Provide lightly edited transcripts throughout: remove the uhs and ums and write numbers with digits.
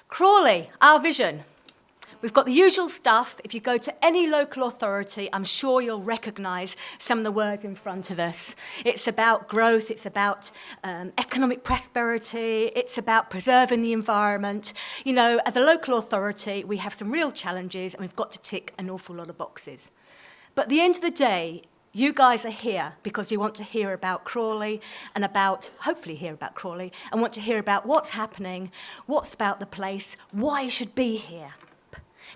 Crawley, our vision. We've got the usual stuff. If you go to any local authority, I'm sure you'll recognise some of the words in front of us. It's about growth, it's about economic prosperity, it's about preserving the environment. You know, as a local authority, we have some real challenges and we've got to tick an awful lot of boxes. But at the end of the day, you guys are here because you want to hear about Crawley and hopefully hear about Crawley, and want to hear about what's happening, what's about the place, why you should be here.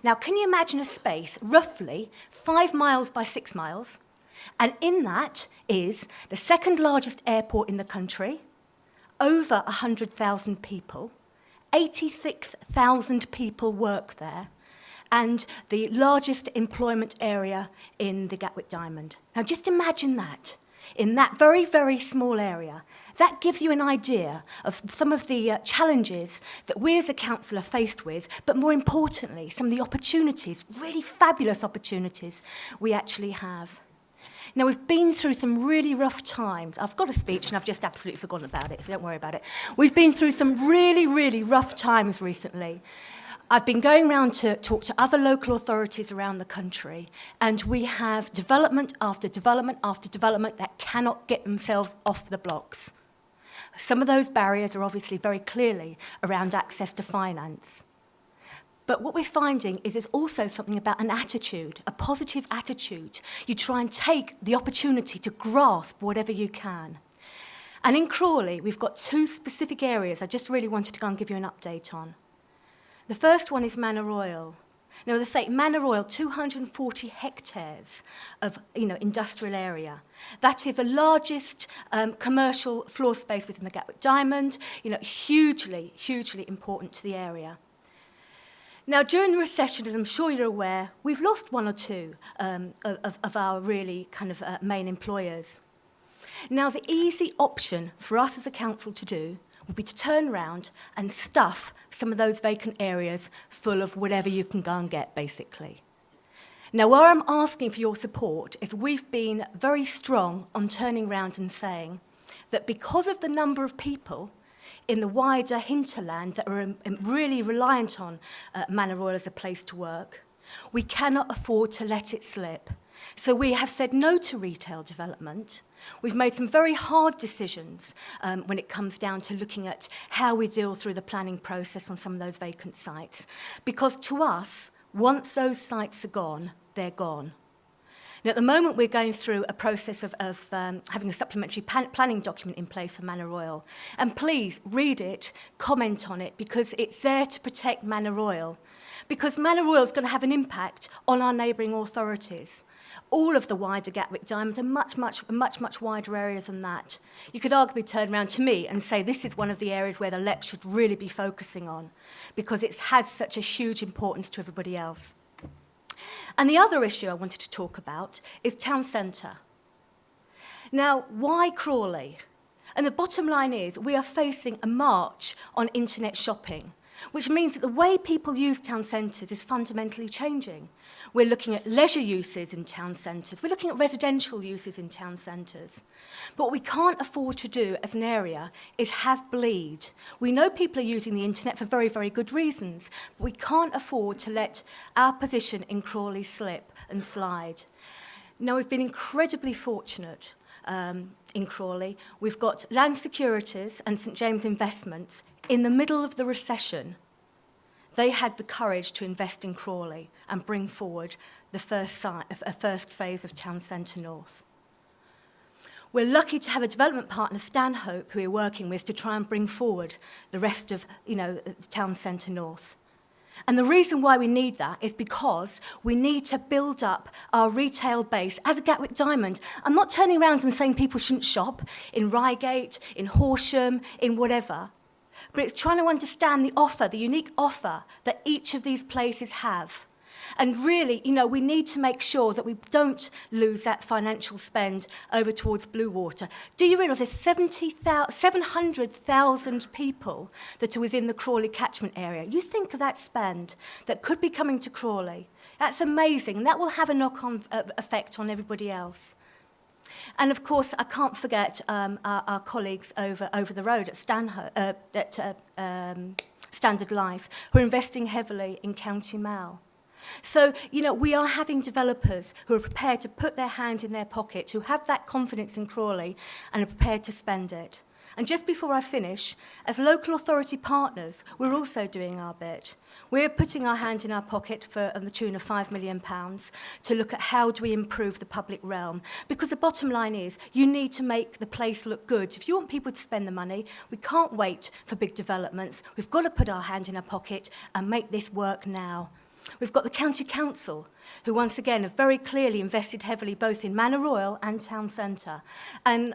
Now, can you imagine a space roughly 5 miles by 6 miles? And in that is the second largest airport in the country, over 100,000 people, 86,000 people work there, and the largest employment area in the Gatwick Diamond. Now, just imagine that. In that very, very small area, that gives you an idea of some of the challenges that we as a council are faced with, but more importantly, some of the opportunities, really fabulous opportunities we actually have. Now, we've been through some really rough times. I've got a speech and I've just absolutely forgotten about it, so don't worry about it. We've been through some really, really rough times recently. I've been going around to talk to other local authorities around the country, and we have development after development after development that cannot get themselves off the blocks. Some of those barriers are obviously very clearly around access to finance. But what we're finding is there's also something about an attitude, a positive attitude. You try and take the opportunity to grasp whatever you can. And in Crawley, we've got 2 specific areas I just really wanted to go and give you an update on. The first one is Manor Royal. Now, as I say, Manor Royal, 240 hectares of industrial area. That is the largest commercial floor space within the Gatwick Diamond, hugely, hugely important to the area. Now, during the recession, as I'm sure you're aware, we've lost 1 or 2 of our really kind of main employers. Now, the easy option for us as a council to do would be to turn around and stuff some of those vacant areas full of whatever you can go and get, basically. Now, where I'm asking for your support is we've been very strong on turning around and saying that because of the number of people in the wider hinterland that are really reliant on Manor Royal as a place to work, we cannot afford to let it slip. So we have said no to retail development. We've made some very hard decisions when it comes down to looking at how we deal through the planning process on some of those vacant sites. Because to us, once those sites are gone, they're gone. Now, at the moment, we're going through a process of having a supplementary planning document in place for Manor Royal. And please read it, comment on it, because it's there to protect Manor Royal. Because Manor Royal is going to have an impact on our neighbouring authorities. All of the wider Gatwick Diamond are much wider areas than that. You could arguably turn around to me and say this is one of the areas where the LEP should really be focusing on, because it has such a huge importance to everybody else. And the other issue I wanted to talk about is town centre. Now, why Crawley? And the bottom line is we are facing a march on internet shopping, which means that the way people use town centres is fundamentally changing. We're looking at leisure uses in town centres. We're looking at residential uses in town centres. But what we can't afford to do as an area is have bleed. We know people are using the internet for very, very good reasons, but we can't afford to let our position in Crawley slip and slide. Now, we've been incredibly fortunate in Crawley. We've got Land Securities and St James Investments in the middle of the recession. They had the courage to invest in Crawley and bring forward the first phase of Town Centre North. We're lucky to have a development partner, Stanhope, who we're working with to try and bring forward the rest of the Town Centre North. And the reason why we need that is because we need to build up our retail base as a Gatwick Diamond. I'm not turning around and saying people shouldn't shop in Reigate, in Horsham, in whatever. But it's trying to understand the offer, the unique offer that each of these places have. And really, we need to make sure that we don't lose that financial spend over towards Blue Water. Do you realise there's 700,000 people that are within the Crawley catchment area? You think of that spend that could be coming to Crawley. That's amazing, and that will have a knock-on effect on everybody else. And of course, I can't forget our colleagues over the road at Standard Life, who are investing heavily in County Mall. So, we are having developers who are prepared to put their hand in their pocket, who have that confidence in Crawley and are prepared to spend it. And just before I finish, as local authority partners, we're also doing our bit. We're putting our hand in our pocket for on the tune of £5 million to look at how do we improve the public realm. Because the bottom line is, you need to make the place look good. If you want people to spend the money, we can't wait for big developments. We've got to put our hand in our pocket and make this work now. We've got the County Council, who once again have very clearly invested heavily both in Manor Royal and Town Centre. And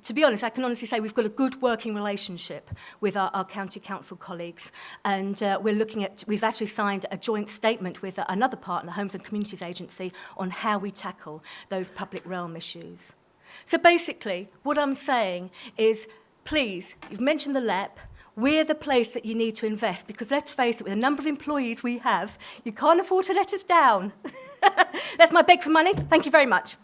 to be honest, I can honestly say we've got a good working relationship with our County Council colleagues, and we've actually signed a joint statement with another partner, Homes and Communities Agency, on how we tackle those public realm issues. So basically, what I'm saying is, please, you've mentioned the LEP, we're the place that you need to invest, because let's face it, with the number of employees we have, you can't afford to let us down. That's my beg for money. Thank you very much.